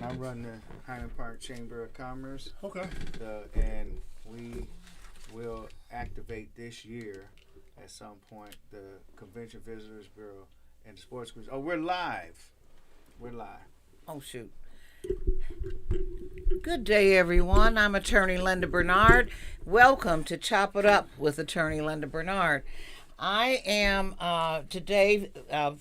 I run the Highland Park Chamber of Commerce. Okay. And we will activate this year at some point the Convention Visitors Bureau and the Sports Groups. Oh, we're live. We're live. Oh, shoot. Good day, everyone. I'm Attorney Linda Bernard. Welcome to Chop It Up with Attorney Linda Bernard. I am today,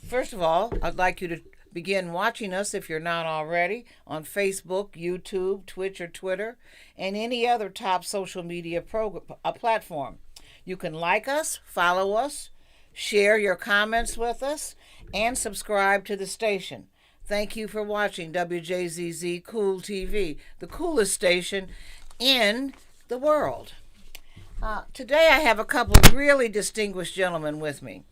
first of all, I'd like you to begin watching us, if you're not already, on Facebook, YouTube, Twitch, or Twitter, and any other top social media platform. You can like us, follow us, share your comments with us, and subscribe to the station. Thank you for watching WJZZ Cool TV, the coolest station in the world. Today I have a couple of really distinguished gentlemen with me.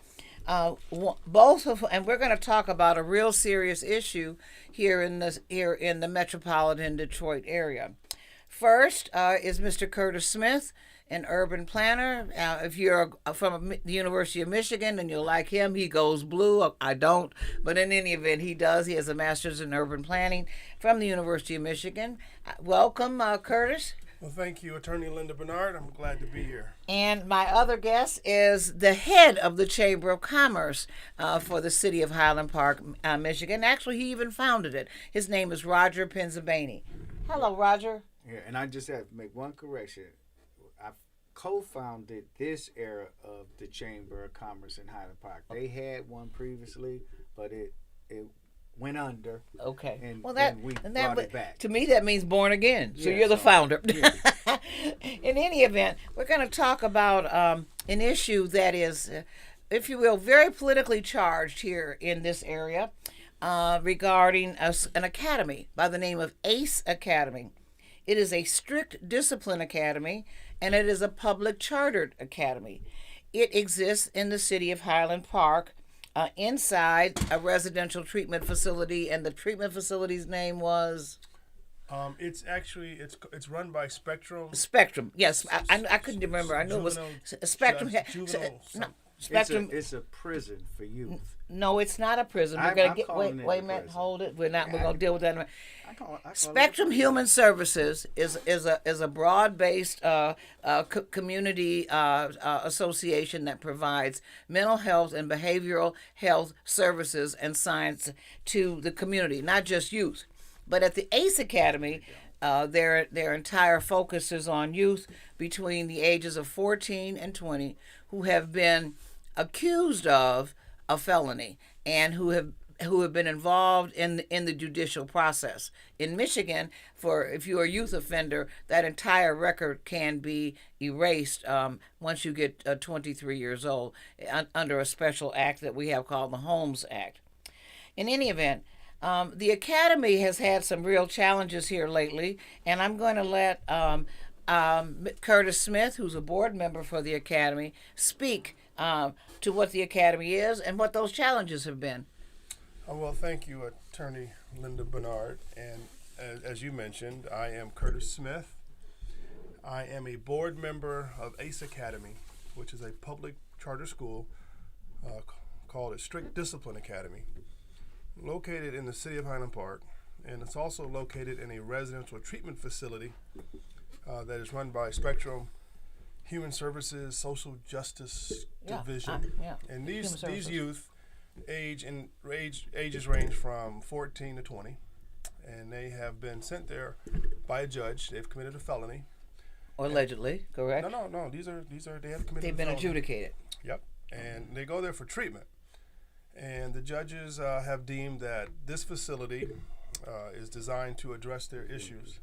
Both of, and we're going to talk about a real serious issue here in the metropolitan Detroit area. First is Mr. Curtis Smith, an urban planner. If you're from the University of Michigan and you'll like him, he goes blue. I don't, but in any event, he does. He has a master's in urban planning from the University of Michigan. Welcome, Curtis. Well, thank you, Attorney Linda Bernard. I'm glad to be here. And my other guest is the head of the Chamber of Commerce for the city of Highland Park, Michigan. Actually, he even founded it. His name is Roger Penzabany. Hello, Roger. Yeah, and I just have to make one correction. I co-founded this era of the Chamber of Commerce in Highland Park. They had one previously, but it went under. Okay. And well, then we brought it back. To me, that means born again. So Yeah, you're the founder. Yeah. In any event, we're going to talk about an issue that is, if you will, very politically charged here in this area regarding an academy by the name of ACE Academy. It is a strict discipline academy, and it is a public chartered academy. It exists in the city of Highland Park, inside a residential treatment facility, and the treatment facility's name was? It's actually it's run by Spectrum. Spectrum, yes. I couldn't remember. I knew it was Spectrum. Spectrum. It's a prison for youth. No, it's not a prison. We're going to get wait a minute. Hold it. We're not. We're going to deal with that in a minute. Spectrum Human Services is a broad-based community association that provides mental health and behavioral health services and science to the community, not just youth. But at the ACE Academy, their entire focus is on youth between the ages of 14 and 20 who have been accused of a felony and who have been involved in the judicial process. In Michigan, if you're a youth offender, that entire record can be erased once you get 23 years old under a special act that we have called the Holmes Act. In any event, the Academy has had some real challenges here lately, and I'm going to let Curtis Smith, who's a board member for the Academy, speak to what the Academy is and what those challenges have been. Well, thank you, Attorney Linda Bernard. And as you mentioned, I am Curtis Smith. I am a board member of ACE Academy, which is a public charter school called a Strict Discipline Academy, located in the city of Highland Park. And it's also located in a residential treatment facility that is run by Spectrum Human Services Social Justice Division. And these youth ages range from 14 to 20, and they have been sent there by a judge. They've committed a felony. Or allegedly, correct? No. These are they have committed. They've been adjudicated. Yep, and they go there for treatment. And the judges have deemed that this facility is designed to address their issues.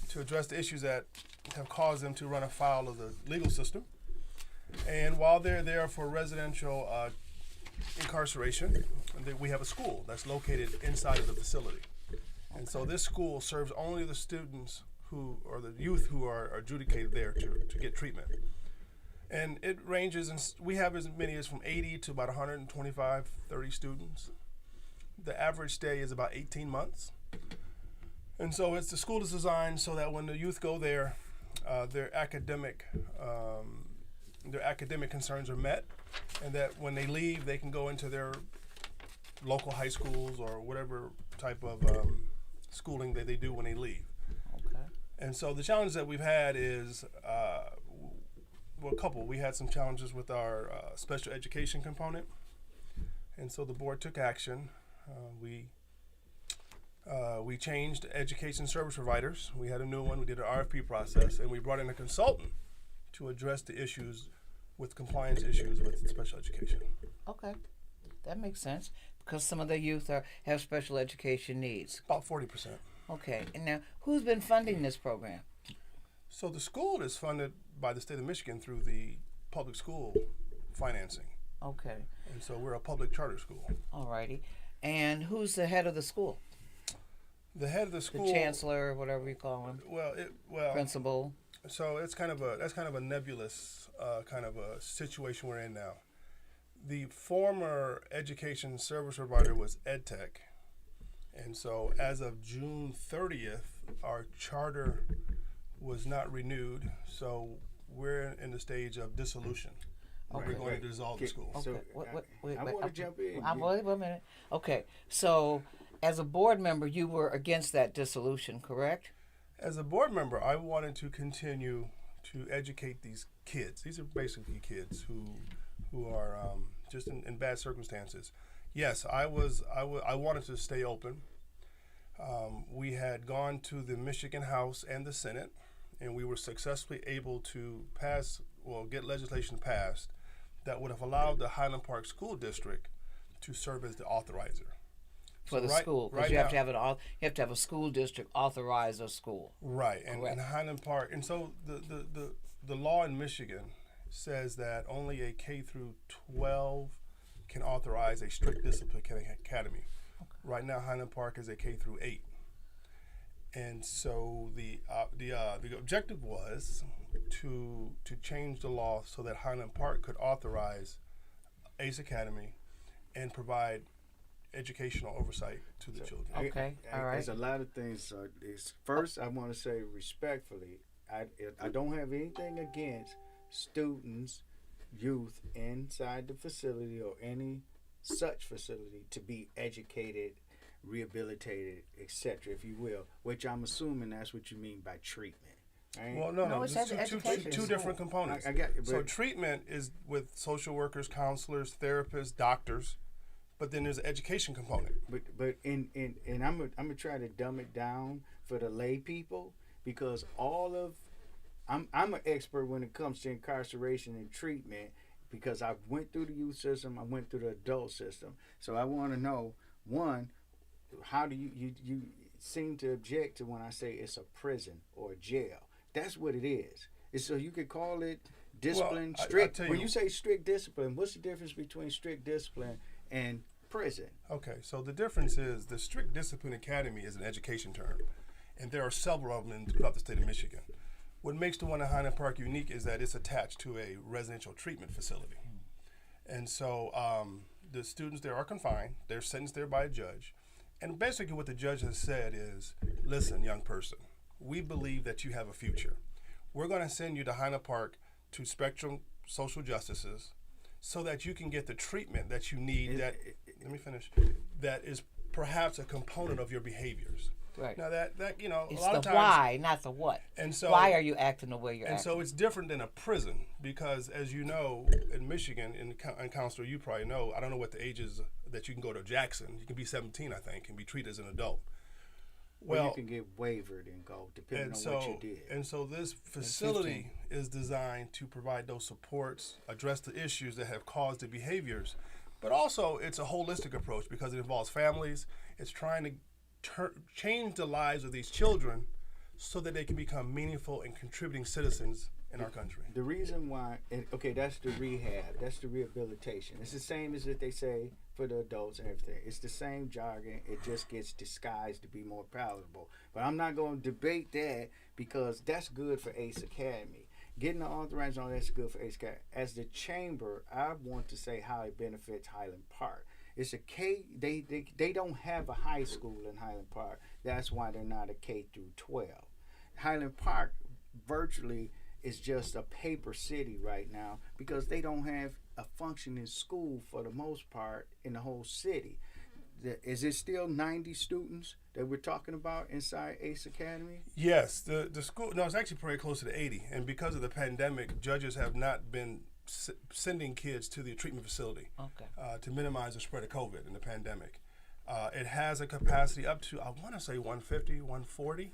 To address the issues that have caused them to run afoul of the legal system. And while they're there for residential incarceration, we have a school that's located inside of the facility. And so this school serves only the students or the youth who are adjudicated there to get treatment. And it ranges, and we have as many as from 80 to about 125, 30 students. The average stay is about 18 months. And so the school is designed so that when the youth go there, their academic concerns are met, and that when they leave, they can go into their local high schools or whatever type of schooling that they do when they leave. Okay. And so the challenge that we've had is, well, a couple. We had some challenges with our special education component. And so the board took action. We changed education service providers. We had a new one. We did an RFP process, and we brought in a consultant to address the issues with compliance issues with special education. Okay. That makes sense because some of the youth have special education needs. About 40%. Okay. And now, who's been funding this program? So the school is funded by the state of Michigan through the public school financing. Okay. And so we're a public charter school. All righty. And who's the head of the school? The head of the school, The chancellor, whatever you call him. Principal. Principal. So that's kind of a nebulous kind of a situation we're in now. The former education service provider was EdTech, and so as of June 30th, our charter was not renewed. So we're in the stage of dissolution. Okay. We're going to dissolve the school. Okay. So, Wait, I want to jump in. Wait a minute. Okay. So, as a board member, you were against that dissolution, correct? As a board member, I wanted to continue to educate these kids. These are basically kids who are just in bad circumstances. Yes, I wanted to stay open. We had gone to the Michigan House and the Senate, and we were successfully able to get legislation passed that would have allowed the Highland Park School District to serve as the authorizer. For the school, because you have to have a school district authorize a school. Right, and Highland Park, and so the law in Michigan says that only a K through 12 can authorize a strict discipline academy. Okay. Right now, Highland Park is a K through 8, and so the objective was to change the law so that Highland Park could authorize ACE Academy and provide educational oversight to the children. Okay, all right. There's a lot of things. First, I want to say respectfully, I don't have anything against students, youth inside the facility or any such facility to be educated, rehabilitated, etc., if you will, which I'm assuming that's what you mean by treatment. Right? Well, no, it's two different components. I got it, so treatment is with social workers, counselors, therapists, doctors, but then there's an education component. But I'm gonna try to dumb it down for the lay people because I'm an expert when it comes to incarceration and treatment because I went through the youth system, I went through the adult system. So I want to know, one, how do you seem to object to when I say it's a prison or a jail? That's what it is. It's so you could call it discipline, strict. When you say strict discipline, what's the difference between strict discipline and prison? Okay, so the difference is the Strict Discipline Academy is an education term, and there are several of them throughout the state of Michigan. What makes the one in Highland Park unique is that it's attached to a residential treatment facility. And so the students there are confined. They're sentenced there by a judge. And basically what the judge has said is, listen, young person, we believe that you have a future. We're going to send you to Highland Park to Spectrum Social Justices so that you can get the treatment that you need let me finish, that is perhaps a component of your behaviors. Right. Now that it's a lot the of times, why, not the what. And so why are you acting the way you're acting? And so it's different than a prison because, as you know, in Michigan, and Counselor, you probably know, I don't know what the age is that you can go to Jackson. You can be 17, I think, and be treated as an adult. Well, you can get wavered and go, depending on what you did. And so this facility is designed to provide those supports, address the issues that have caused the behaviors, but also it's a holistic approach because it involves families. It's trying to change the lives of these children so that they can become meaningful and contributing citizens in our country. The reason why, that's the rehab, that's the rehabilitation. It's the same as that they say for the adults and everything. It's the same jargon. It just gets disguised to be more palatable. But I'm not going to debate that because that's good for ACE Academy. Getting the authorization on that's good for ACE Academy. As the chamber, I want to say how it benefits Highland Park. It's a K. They don't have a high school in Highland Park. That's why they're not a K through 12. Highland Park virtually is just a paper city right now because they don't have a functioning school for the most part in the whole city. is it still 90 students that we're talking about inside Ace Academy? Yes, the school. No, it's actually pretty closer to 80, and because of the pandemic, judges have not been sending kids to the treatment facility to minimize the spread of COVID in the pandemic. It has a capacity up to, I want to say 150, 140,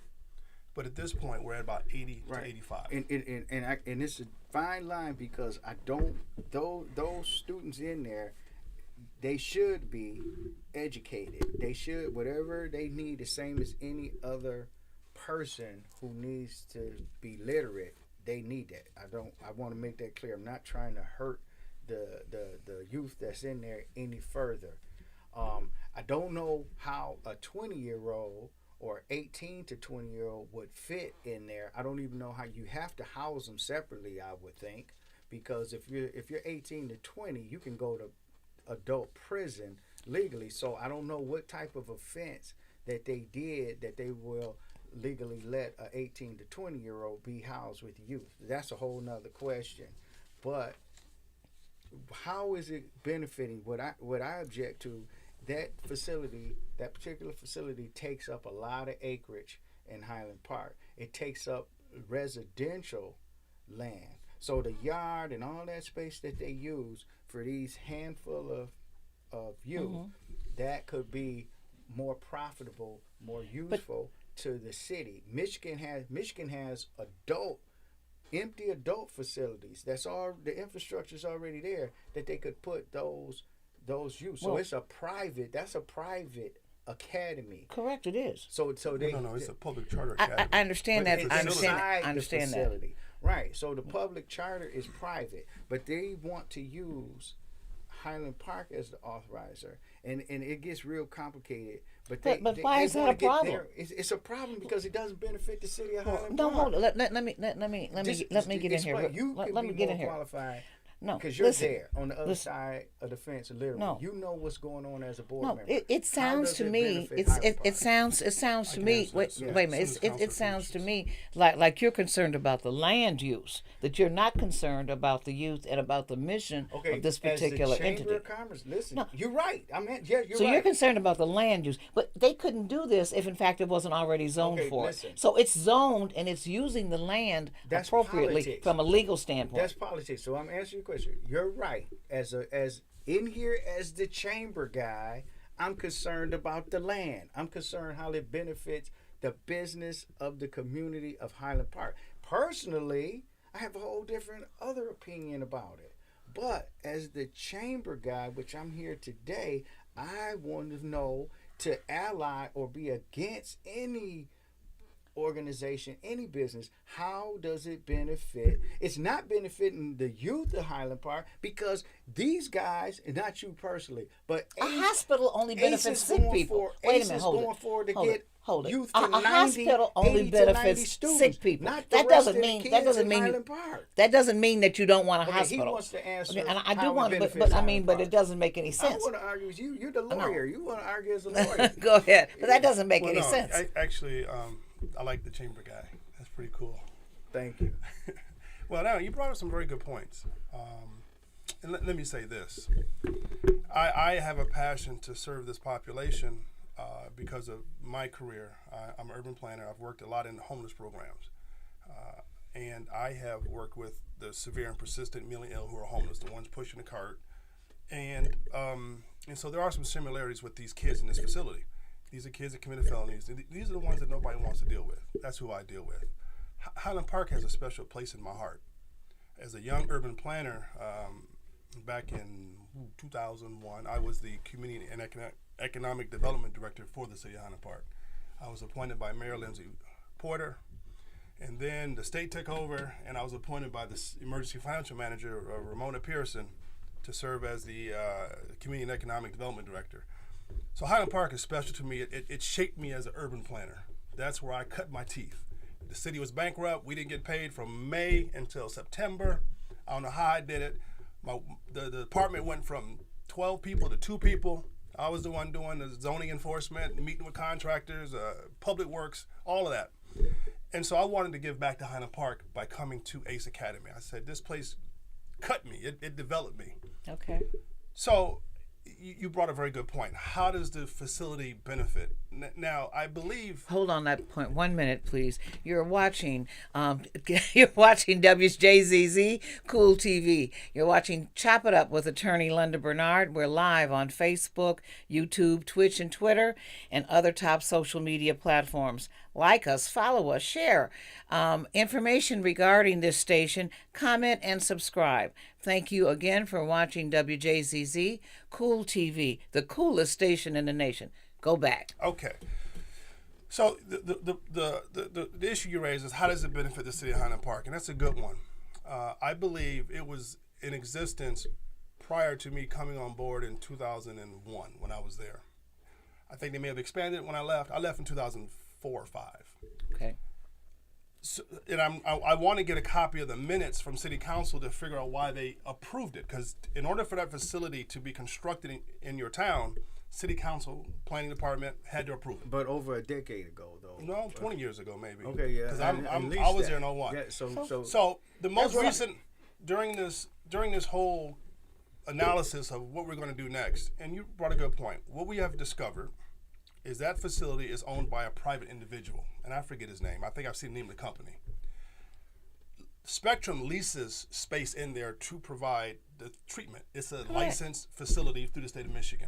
but at this point we're at about 80 to 85. And it's a fine line because I don't, those students in there, they should be educated. They should, whatever they need, the same as any other person who needs to be literate, they need that. I want to make that clear. I'm not trying to hurt the youth that's in there any further. I don't know how a 20-year-old or 18 to 20-year-old would fit in there. I don't even know how you have to house them separately, I would think, because if you're 18 to 20, you can go to adult prison legally. So I don't know what type of offense that they did that they will legally let a 18 to 20-year-old be housed with youth. That's a whole nother question. But how is it benefiting? What I object to, that particular facility takes up a lot of acreage in Highland Park. It takes up residential land. So the yard and all that space that they use for these handful of youth, that could be more profitable, more useful to the city. Michigan has empty adult facilities. That's all. The infrastructure's already there that they could put those youth. So it's a private. That's a private academy. Correct, it is. So they. No, it's a public charter academy. I understand that. I Inside understand the that. facility. Right. So the public charter is private, but they want to use Highland Park as the authorizer, and it gets real complicated. But why is that a problem? It's a problem because it doesn't benefit the city of Highland Park. No, hold on. Let me get in here. You let can me be get more in here. qualified. No, because you're there on the other side of the fence, literally. No. You know what's going on as a board member. It sounds to me. It sounds to me. Wait a minute. It sounds to me like you're concerned about the land use, that you're not concerned about the youth and about the mission of this particular as the Chamber entity. of Commerce, listen, you're right. I mean, yeah, you're So right. you're concerned about the land use, but they couldn't do this if, in fact, it wasn't already zoned for it. So it's zoned and it's using the land appropriately politics. from a legal standpoint. That's politics. So I'm answering your question. You're right. As in here as the chamber guy, I'm concerned about the land. I'm concerned how it benefits the business of the community of Highland Park. Personally, I have a whole different other opinion about it. But as the chamber guy, which I'm here today, I want to know to ally or be against any organization, any business, how does it benefit? It's not benefiting the youth of Highland Park because these guys, and not you personally, but a hospital only benefits sick people. Wait a minute, hold it. Youth a hospital only benefits sick people. That doesn't mean that doesn't mean that you don't want a hospital. He wants to answer. And I do want, but it doesn't make any sense. I want to argue with you. You're the lawyer. You want to argue as a lawyer. Go ahead, but that doesn't make any sense. I like the chamber guy. That's pretty cool. Thank you. Well, now you brought up some very good points. And let me say this. I have a passion to serve this population because of my career. I'm an urban planner. I've worked a lot in homeless programs. And I have worked with the severe and persistent mentally ill who are homeless, the ones pushing the cart. And so there are some similarities with these kids in this facility. These are kids that committed felonies. These are the ones that nobody wants to deal with. That's who I deal with. Highland Park has a special place in my heart. As a young urban planner, back in 2001, I was the Community and Economic Development Director for the City of Highland Park. I was appointed by Mayor Lindsay Porter, and then the state took over, and I was appointed by the Emergency Financial Manager, Ramona Pearson, to serve as the Community and Economic Development Director. So Highland Park is special to me. It shaped me as an urban planner. That's where I cut my teeth. The city was bankrupt. We didn't get paid from May until September. I don't know how I did it. The department went from 12 people to 2 people. I was the one doing the zoning enforcement, meeting with contractors, public works, all of that. And so I wanted to give back to Highland Park by coming to Ace Academy. I said, this place cut me. It developed me. Okay. So you brought a very good point. How does the facility benefit? Now, I believe. Hold on that point 1 minute, please. You're watching you're watching WJZZ Cool TV. You're watching Chop It Up with attorney Linda Bernard. We're live on Facebook, YouTube, Twitch, and Twitter, and other top social media platforms. Like us, follow us, share information regarding this station, comment, and subscribe. Thank you again for watching WJZZ Cool TV, the coolest station in the nation. Go back. Okay. So the issue you raised is how does it benefit the city of Highland Park, and that's a good one. I believe it was in existence prior to me coming on board in 2001 when I was there. I think they may have expanded when I left. I left in 2004 or 5. Okay. So, and I want to get a copy of the minutes from City Council to figure out why they approved it. Because in order for that facility to be constructed in your town, City Council, Planning Department had to approve it. But over a decade ago, though. No, 20 years ago maybe. Okay, yeah. Because I was there in 01. Yeah, So the most recent during this whole analysis of what we're going to do next, and you brought a good point. What we have discovered is that facility is owned by a private individual, and I forget his name. I think I've seen the name of the company. Spectrum leases space in there to provide the treatment. It's a licensed facility through the state of Michigan.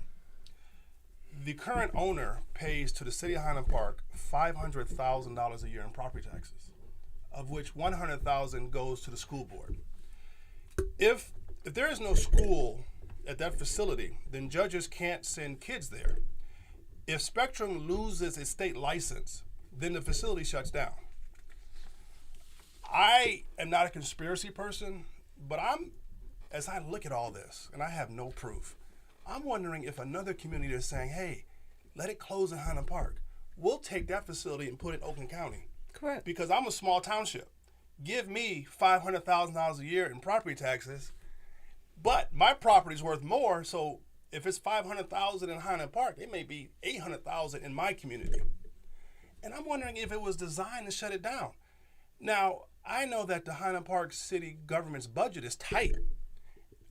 The current owner pays to the city of Highland Park $500,000 a year in property taxes, of which $100,000 goes to the school board. If there is no school at that facility, then judges can't send kids there. If Spectrum loses its state license, then the facility shuts down. I am not a conspiracy person, but as I look at all this, and I have no proof, I'm wondering if another community is saying, hey, let it close in Highland Park. We'll take that facility and put it in Oakland County. Correct. Because I'm a small township. Give me $500,000 a year in property taxes, but my property's worth more, so if it's $500,000 in Highland Park, it may be $800,000 in my community. And I'm wondering if it was designed to shut it down. Now, I know that the Highland Park city government's budget is tight.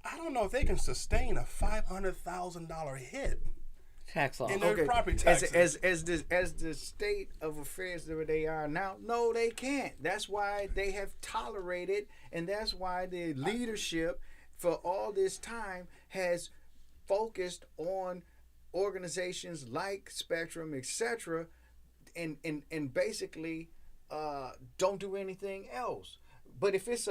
I don't know if they can sustain a $500,000 hit Tax law. in their property taxes. As the state of affairs that they are now, no, they can't. That's why they have tolerated, and that's why the leadership for all this time has focused on organizations like Spectrum, etc., and basically don't do anything else. But if it's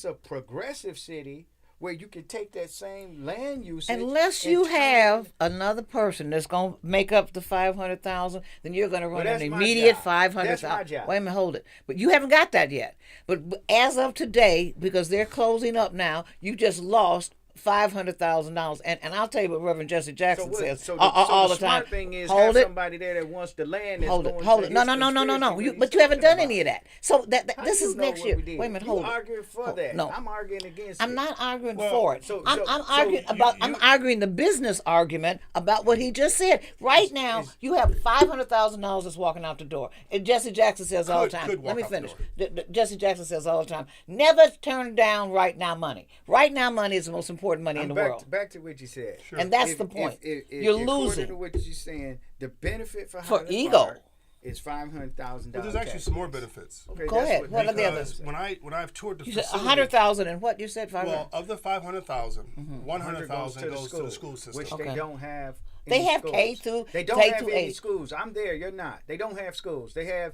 a progressive city where you can take that same land usage, unless you have another person that's going to make up the 500,000, then you're going to run an immediate 500,000. Wait a minute, hold it. But you haven't got that yet. But as of today, because they're closing up now, you just lost $500,000, and I'll tell you what Reverend Jesse Jackson says all the time. Smart thing is hold have it. somebody there that wants the land. Hold it. No. But you haven't done any of that. So this is next year. Wait a minute. Hold it. You arguing for that? No, I'm arguing against. I'm not arguing for it. I'm arguing the business argument about what he just said. Right now, you have $500,000 that's walking out the door. And Jesse Jackson says all the time. Let me finish. Jesse Jackson says all the time. Never turn down right now money. Right now money is the most important money in the world. Back to what you said. Sure. And that's the point. You're losing. According to what you're saying, the benefit for ego Park is $500,000. But there's actually some more benefits. Okay, go ahead. What are the others? When I've toured the You facility, said 100,000 and what you said? 500. well, of the 500,000, 100,000 goes to the school system. which they don't have. They have schools. K through. They don't K have through any 8. schools. I'm there. You're not. They don't have schools. They have.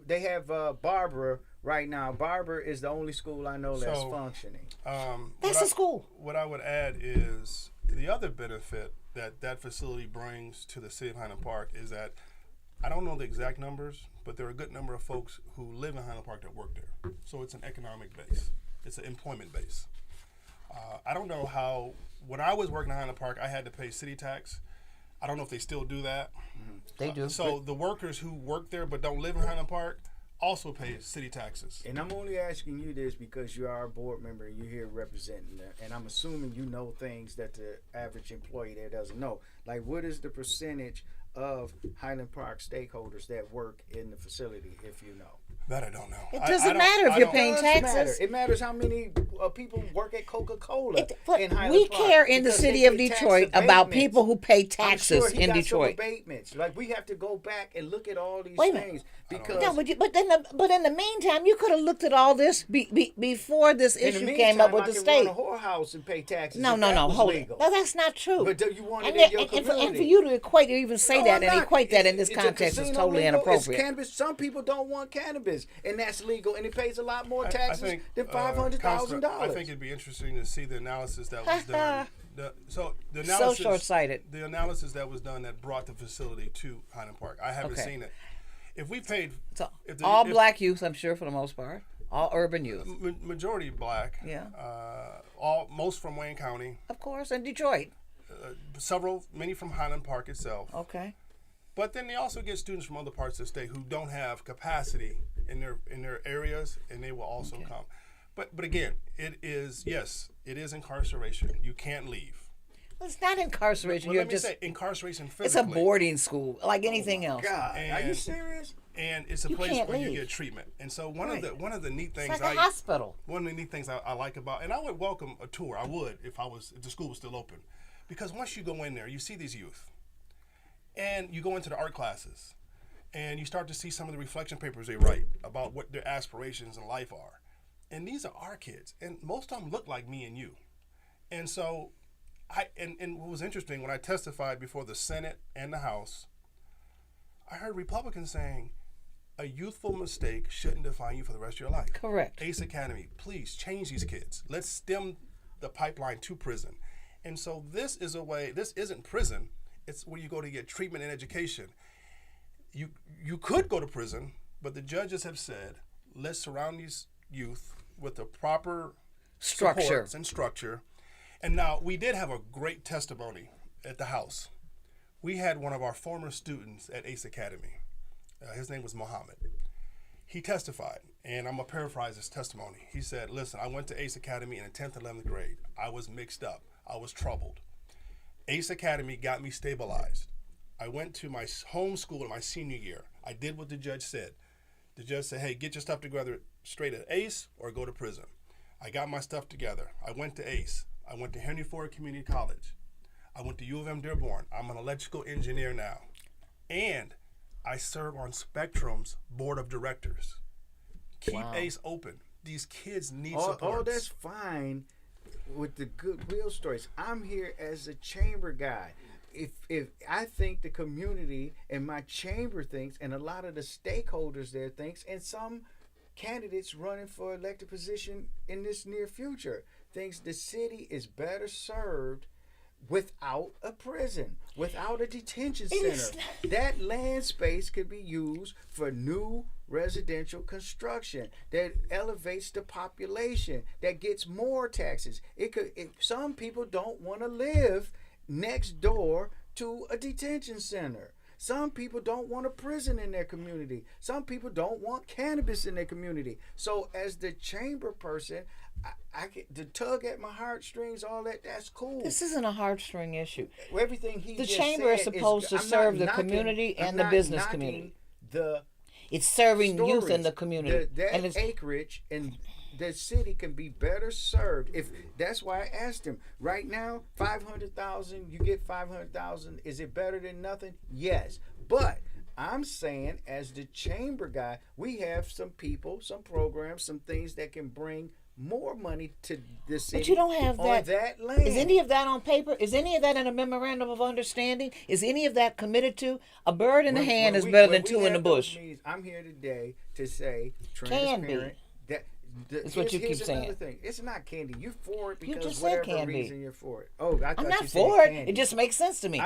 They have Barbara right now. Barbara is the only school I know that's functioning. That's a school. What I would add is the other benefit that facility brings to the city of Highland Park is that I don't know the exact numbers, but there are a good number of folks who live in Highland Park that work there. So it's an economic base. It's an employment base. I don't know how. When I was working in Highland Park, I had to pay city tax. I don't know if they still do that. They do. So the workers who work there but don't live in Highland Park also pay city taxes. And I'm only asking you this because you are a board member and you're here representing them. And I'm assuming you know things that the average employee there doesn't know. Like, what is the percentage of Highland Park stakeholders that work in the facility, if you know? That I don't know. It doesn't matter if you're paying taxes. It matters how many people work at Coca-Cola in Highland We Park care in the because city they of pay tax Detroit about abatements. people who pay I'm taxes sure he in got Detroit. Some abatements. Like we have to go back and look at all these Wait a things because No, but in the meantime, you could have looked at all this before this in the issue meantime, came up with I the can state. run a whorehouse and pay taxes. No, if no, that no, was hold legal. it. No, that's not true. But do you want and, it in your and for community? you to equate or even say No, that I'm and not. equate that in this It's a context is casino totally legal. inappropriate. It's cannabis. Some people don't want cannabis, and that's legal, and it pays a lot more taxes than $500,000. I think it'd be interesting to see the analysis that was done. The analysis, So short-sighted. The analysis that was done that brought the facility to Highland Park. I haven't seen it. If we paid, So, if black youth, I'm sure, for the most part. All urban youth. Majority black. Yeah. Most from Wayne County. Of course, and Detroit. Many from Highland Park itself. Okay. But then they also get students from other parts of the state who don't have capacity in their areas, and they will also come. But again, it is incarceration. You can't leave. Well, it's not incarceration. Well, You're let me just say incarceration physically. it's a boarding school like anything else. God, are you serious? And it's a You place can't where you leave. get treatment. And so one of the neat things It's like a hospital. One of the neat things I like about, and I would welcome a tour. I would if the school was still open, because once you go in there, you see these youth, and you go into the art classes, and you start to see some of the reflection papers they write about what their aspirations in life are. And these are our kids, and most of them look like me and you. And so, and what was interesting, when I testified before the Senate and the House, I heard Republicans saying, a youthful mistake shouldn't define you for the rest of your life. Correct. ACE Academy, please change these kids. Let's stem the pipeline to prison. And so this isn't prison, it's where you go to get treatment and education. You could go to prison, but the judges have said, let's surround these youth with the proper supports and structure. And now, we did have a great testimony at the House. We had one of our former students at ACE Academy. His name was Mohammed. He testified, and I'm going to paraphrase his testimony. He said, listen, I went to ACE Academy in the 10th and 11th grade. I was mixed up. I was troubled. ACE Academy got me stabilized. I went to my home school in my senior year. I did what the judge said. The judge said, hey, get your stuff together straight at ACE or go to prison. I got my stuff together. I went to ACE. I went to Henry Ford Community College. I went to U of M Dearborn. I'm an electrical engineer now. And I serve on Spectrum's board of directors. Keep ACE open. These kids need support. Oh, that's fine with the goodwill stories. I'm here as a chamber guy. If I think the community and my chamber thinks, and a lot of the stakeholders there thinks, and some candidates running for elected position in this near future thinks the city is better served without a prison, without a detention center. That land space could be used for new residential construction that elevates the population, that gets more taxes. Some people don't want to live next door to a detention center. Some people don't want a prison in their community. Some people don't want cannabis in their community. So as the chamber person, I get the tug at my heartstrings, all that's cool. This isn't a heartstring issue. Everything the chamber is supposed to serve the community and the business community. It's serving youth in the community. That acreage and the city can be better served. If that's why I asked him. Right now, 500,000. You get 500,000. Is it better than nothing? Yes, but I'm saying, as the chamber guy, we have some people, some programs, some things that can bring more money to the city. But you don't have that land. Is any of that on paper? Is any of that in a memorandum of understanding? Is any of that committed to? A bird in the hand is better than two in the bush. I'm here today to say Can be. That's what you keep saying. Thing. It's not candy. You're for it because you just said whatever can reason be. you're for it. Oh, I thought I'm not you for said it. candy. It just makes sense to me.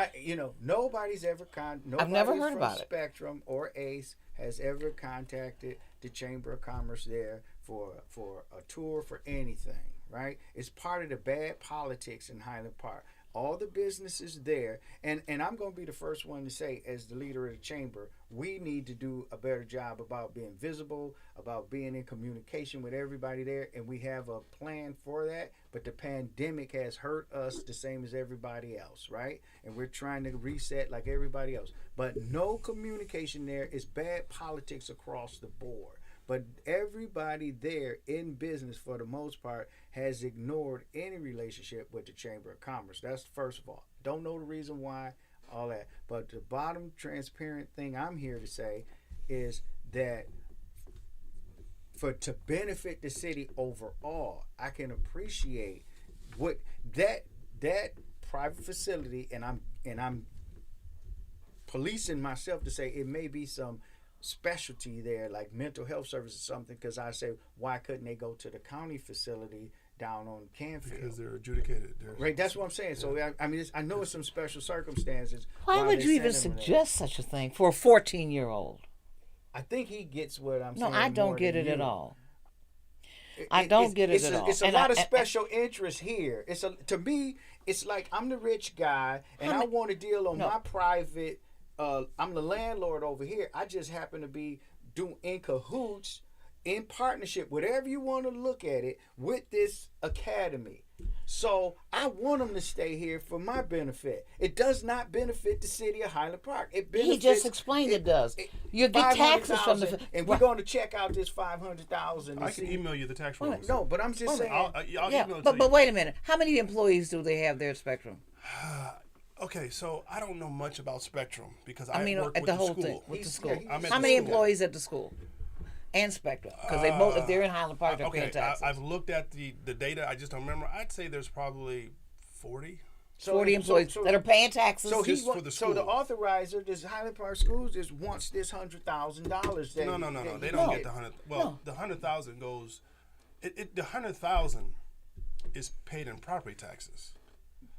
Nobody's ever I've never heard from about it. Spectrum or ACE has ever contacted the Chamber of Commerce there for a tour, for anything, right? It's part of the bad politics in Highland Park. All the businesses there, and I'm going to be the first one to say, as the leader of the chamber, we need to do a better job about being visible, about being in communication with everybody there, and we have a plan for that. But the pandemic has hurt us the same as everybody else, right? And we're trying to reset like everybody else. But no communication there is bad politics across the board. But everybody there in business, for the most part, has ignored any relationship with the Chamber of Commerce. That's first of all. Don't know the reason why, all that. But the bottom transparent thing I'm here to say is that to benefit the city overall, I can appreciate what that private facility, and I'm policing myself to say it may be some specialty there, like mental health services or something, because I say, why couldn't they go to the county facility down on Canfield? Because they're adjudicated. Right, that's what I'm saying. So I mean, I know it's some special circumstances. Why would you even suggest such a thing for a 14-year-old? I think he gets what I'm saying. No, I don't get it at all. I don't get it at all. It's a lot of special interest here. To me, it's like I'm the rich guy and I want to deal on my private. I'm the landlord over here. I just happen to be doing in cahoots, in partnership, whatever you want to look at it, with this academy. So I want them to stay here for my benefit. It does not benefit the city of Highland Park. It benefits. He just explained it does. You get taxes from the. And we're going to check out this $500,000. I can email you the tax rolls. No, but I'm just saying. I'll email it to you. But wait a minute. How many employees do they have there at Spectrum? Okay, so I don't know much about Spectrum because I mean, work at with the the whole school. thing, with the school. I'm at How the many school. employees at the school? And Spectrum, because they both, if they're in Highland Park, they're paying taxes. I've looked at the data. I just don't remember. I'd say there's probably 40. 40 employees that are paying taxes. So Just for the so the school. authorizer, this Highland Park Schools, just wants this $100,000. No. They don't get the 100. Well, the 100,000 goes. The 100,000 is paid in property taxes.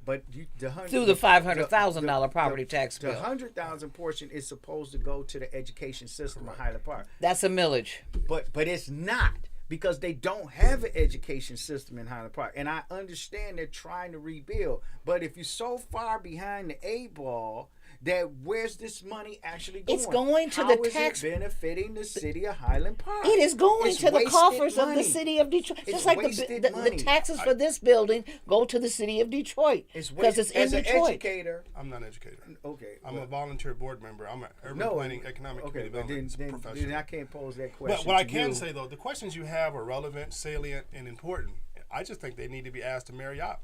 But through the $500,000 property tax bill. The 100,000 portion is supposed to go to the education system of Highland Park. That's a millage. But it's not, because they don't have an education system in Highland Park. And I understand they're trying to rebuild. But if you're so far behind the 8 ball, that where's this money actually going? It's going to How the is tax. it benefiting the city of Highland Park? It is going It's to the wasted coffers of the money. city of Detroit. It's Just like wasted the money. taxes for this building go to the city of Detroit. Because it's in as an Detroit. educator. I'm not an educator. Okay. I'm a volunteer board member. I'm an urban planning economic Okay, but community then professional. I can't pose that question. But what I to can you. say though, the questions you have are relevant, salient, and important. I just think they need to be asked to Marriott,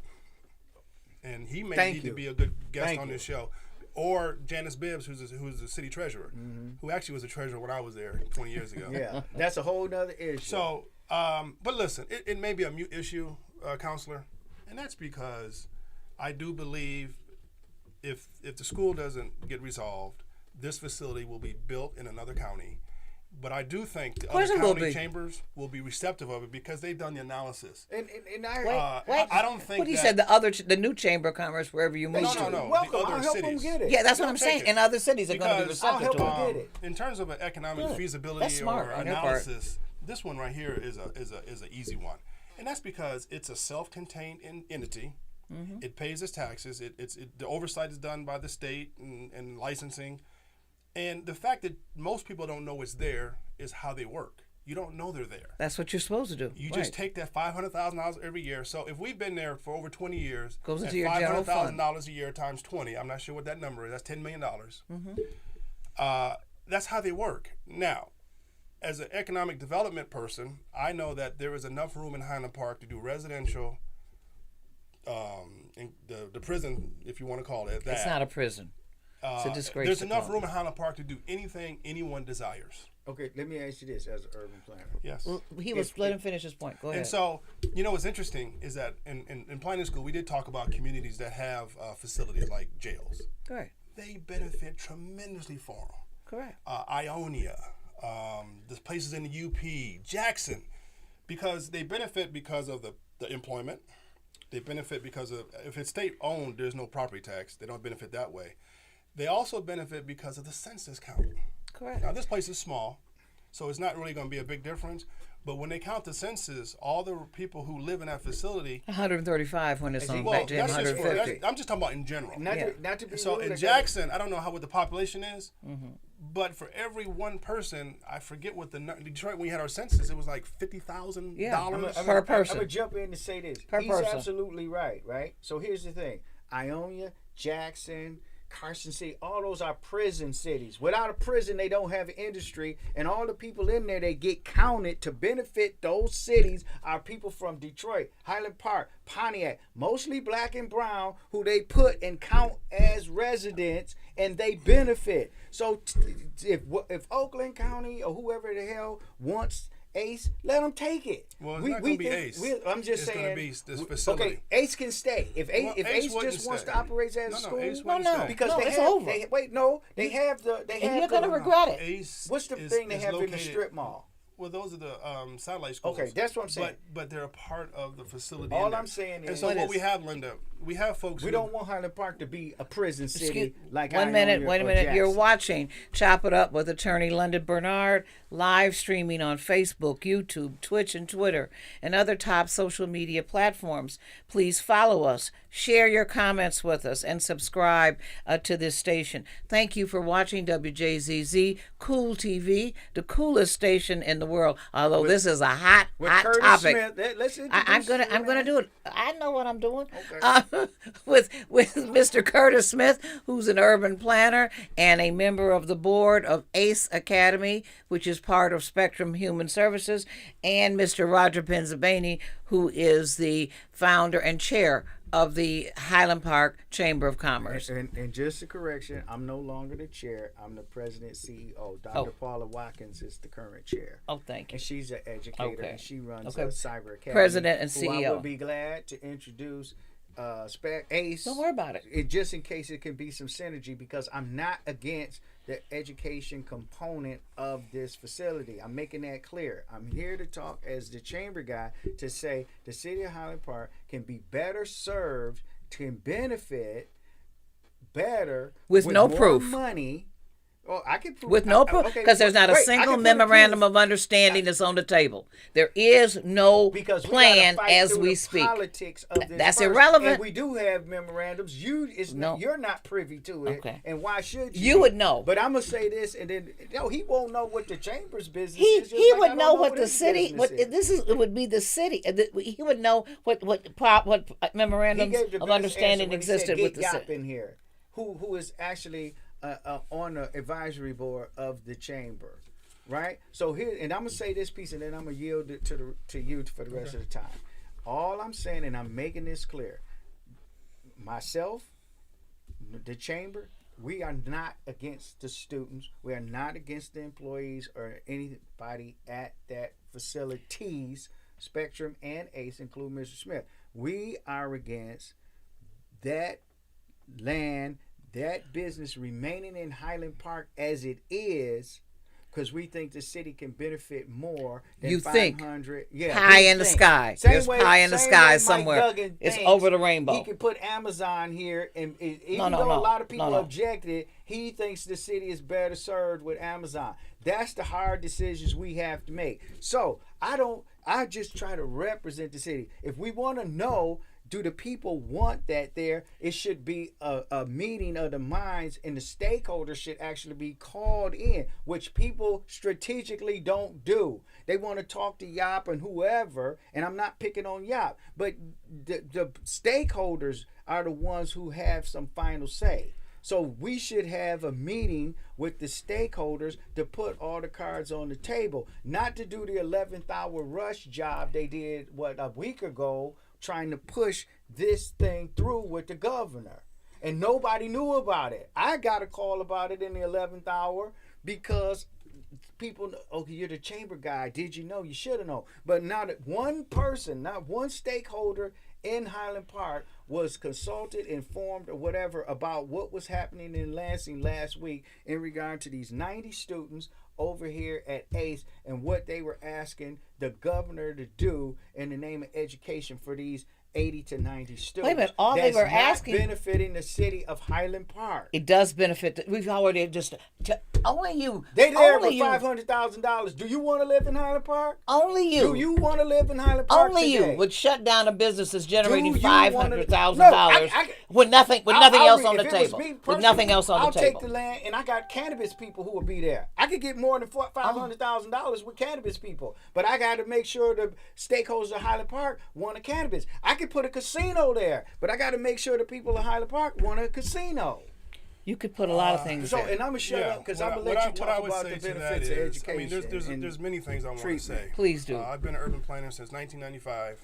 and he may need to be a good guest on this show, or Janice Bibbs, who's the city treasurer, who actually was a treasurer when I was there 20 years ago. Yeah, that's a whole nother issue. So, but listen, it may be a mute issue, counselor, and that's because I do believe if the school doesn't get resolved, this facility will be built in another county. But I do think the other county chambers will be receptive of it because they've done the analysis. And I don't think What he said, the new Chamber of Commerce, wherever you move to. No. Welcome. The other I'll help cities. them get it. Yeah, that's what They'll I'm saying. take it. And other cities are going to be Because receptive to I'll it. get it. In terms of an economic That's feasibility smart or on their part. analysis, this one right here is an easy one, and that's because it's a self-contained entity. It pays its taxes. The oversight is done by the state and licensing, and the fact that most people don't know it's there is how they work. You don't know they're there. That's what you're supposed to do. You just take that $500,000 every year. So if we've been there for over 20 years, Goes at into your general fund. $500,000 a year times 20, I'm not sure what that number is. That's $10 million. That's how they work. Now, as an economic development person, I know that there is enough room in Highland Park to do residential, in the prison, if you want to call it that. It's not a prison. It's a disgrace. There's enough room in Highland Park to do anything anyone desires. Okay, let me ask you this as an urban planner. Yes. Well, let him finish his point. Go ahead. And so, what's interesting is that in planning school, we did talk about communities that have facilities like jails. Correct. They benefit tremendously from them. Correct. Ionia, the places in the UP, Jackson, because they benefit because of the employment. They benefit because of, if it's state owned, there's no property tax. They don't benefit that way. They also benefit because of the census count. Correct. Now, this place is small, so it's not really going to be a big difference. But when they count the census, all the people who live in that facility. 135 when it's on Well, back to that's just 150. I'm just talking about in general. Not to be So rude, in Jackson, I don't know what the population is, but for every one person, I forget what Detroit, when we had our census, it was like $50,000 per person. I'm going to jump in and say this. Per He's person. absolutely right? So here's the thing. Ionia, Jackson, Carson City, all those are prison cities. Without a prison, they don't have industry, and all the people in there, they get counted to benefit those cities are people from Detroit, Highland Park, Pontiac, mostly black and brown, who they put and count as residents, and they benefit. So if Oakland County or whoever the hell wants Ace, let them take it. Well, it's not going to be Ace. I'm just saying. It's going to be this facility. Okay, Ace can stay. If Ace just wants to operate as a school, Ace wouldn't stay. because No, they it's have. over. They have the. They have. And you're going to regret it. Ace What's the thing they have in the strip mall? Well, those are the satellite schools. Okay, that's what I'm saying. But they're a part of the facility. All I'm saying is, and so what we have, Linda, we have folks. We don't want Highland Park to be a prison city like Wait a minute. Jackson. You're watching Chop It Up with Attorney Linda Bernard, live streaming on Facebook, YouTube, Twitch, and Twitter, and other top social media platforms. Please follow us, share your comments with us, and subscribe to this station. Thank you for watching WJZZ Cool TV, the coolest station in the world. Although this is a hot Curtis topic. Smith. I'm gonna do it. I know what I'm doing. Okay. With Mr. Curtis Smith, who's an urban planner and a member of the board of ACE Academy, which is part of Spectrum Human Services, and Mr. Roger Penzabany, who is the founder and chair of the Highland Park Chamber of Commerce. And just a correction, I'm no longer the chair. I'm the president CEO. Dr. Paula Watkins is the current chair. Oh, thank you. And she's an educator, and she runs a cyber academy. President and who I CEO. would be glad to introduce ACE. Don't worry about it. Just in case it can be some synergy, because I'm not against the education component of this facility. I'm making that clear. I'm here to talk as the chamber guy to say the city of Highland Park can be better served, can benefit better with no more proof. Money. Oh, I can prove With no proof, because there's not a single memorandum of understanding that's on the table. There is no plan as we speak. Politics of this That's first. irrelevant. And we do have memorandums. You're not privy to it. Okay. And why should You would know. But I'm gonna say this, and then he won't know what the chamber's business He is. he would know what the city. It would be the city. He would know what memorandums of understanding existed with the city. in here, who is actually on the advisory board of the chamber, right? So here, and I'm gonna say this piece, and then I'm gonna yield it to you for the rest of the time. All I'm saying, and I'm making this clear, myself, the chamber, we are not against the students. We are not against the employees or anybody at that facilities, Spectrum and ACE, including Mr. Smith. We are against that land, that business remaining in Highland Park as it is, because we think the city can benefit more than you 500. Think high in the sky. There's pie in the sky somewhere. It's over the rainbow. He could put Amazon here, and even though a lot of people objected, he thinks the city is better served with Amazon. That's the hard decisions we have to make. So I just try to represent the city. If we want to know, do the people want that there? It should be a meeting of the minds, and the stakeholders should actually be called in, which people strategically don't do. They want to talk to Yop and whoever, and I'm not picking on Yop, but the stakeholders are the ones who have some final say. So we should have a meeting with the stakeholders to put all the cards on the table, not to do the 11th hour rush job they did, a week ago, trying to push this thing through with the governor. And nobody knew about it. I got a call about it in the 11th hour because people, okay, you're the chamber guy. Did you know? You should have known. But not one person, not one stakeholder in Highland Park was consulted, informed, or whatever about what was happening in Lansing last week in regard to these 90 students over here at ACE and what they were asking the governor to do in the name of education for these 80 to 90 students. Wait a minute, all they were asking, benefiting the city of Highland Park. It does benefit. We've already only you. They there for $500,000. Do you want to live in Highland Park? Only you. Do you want to live in Highland Park? Only today? you would shut down a business that's generating $500,000 with nothing else on the table. With nothing else on the table. I'll take the land, and I got cannabis people who will be there. I could get more than $500,000 with cannabis people, but I got to make sure the stakeholders of Highland Park want a cannabis. I could put a casino there, but I got to make sure the people of Highland Park want a casino. You could put a lot of things So, there. and I'm gonna shut up because I'm gonna let you talk about the benefits of education. I mean, there's many things I want to say. Please do. I've been an urban planner since 1995,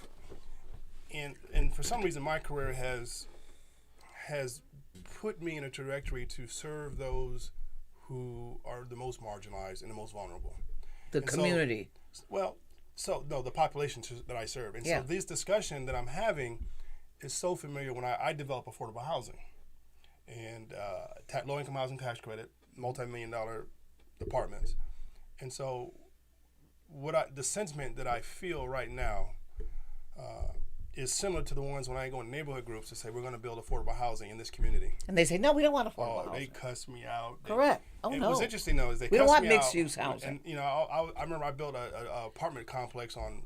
and for some reason my career has put me in a trajectory to serve those who are the most marginalized and the most vulnerable. The community. The population that I serve. And so this discussion that I'm having is so familiar when I develop affordable housing and low-income housing tax credit, multi-million-dollar apartments. And so the sentiment that I feel right now is similar to the ones when I go in neighborhood groups to say we're going to build affordable housing in this community. And they say, no, we don't want affordable housing. They cuss me out. Correct. No. What's interesting, though, is we don't want me mixed-use out, housing. And, I remember I built a apartment complex on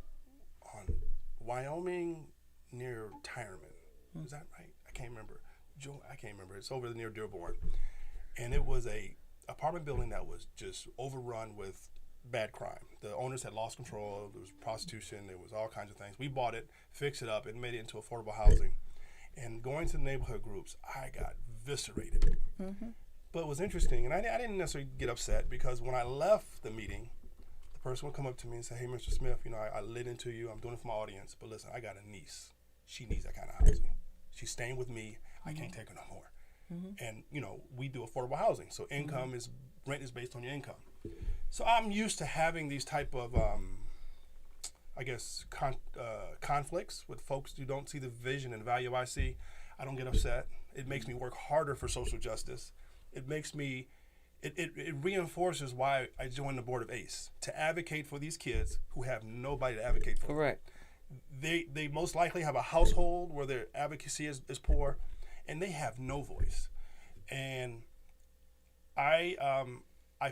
Wyoming near Tyerman. Is that right? I can't remember. I can't remember. It's over near Dearborn. And it was a apartment building that was just overrun with bad crime. The owners had lost control. There was prostitution. There was all kinds of things. We bought it, fixed it up, and made it into affordable housing. And going to the neighborhood groups, I got eviscerated. Mm-hmm. But it was interesting, and I didn't necessarily get upset because when I left the meeting, the person would come up to me and say, "Hey, Mr. Smith, I lit into you. I'm doing it for my audience, but listen, I got a niece. She needs that kind of housing. She's staying with me. I can't take her no more." Mm-hmm. And we do affordable housing, so income is rent is based on your income. So I'm used to having these type of, conflicts with folks who don't see the vision and value I see. I don't get upset. It makes me work harder for social justice. It makes me, it reinforces why I joined the board of ACE, to advocate for these kids who have nobody to advocate for. Correct. They most likely have a household where their advocacy is poor, and they have no voice. And I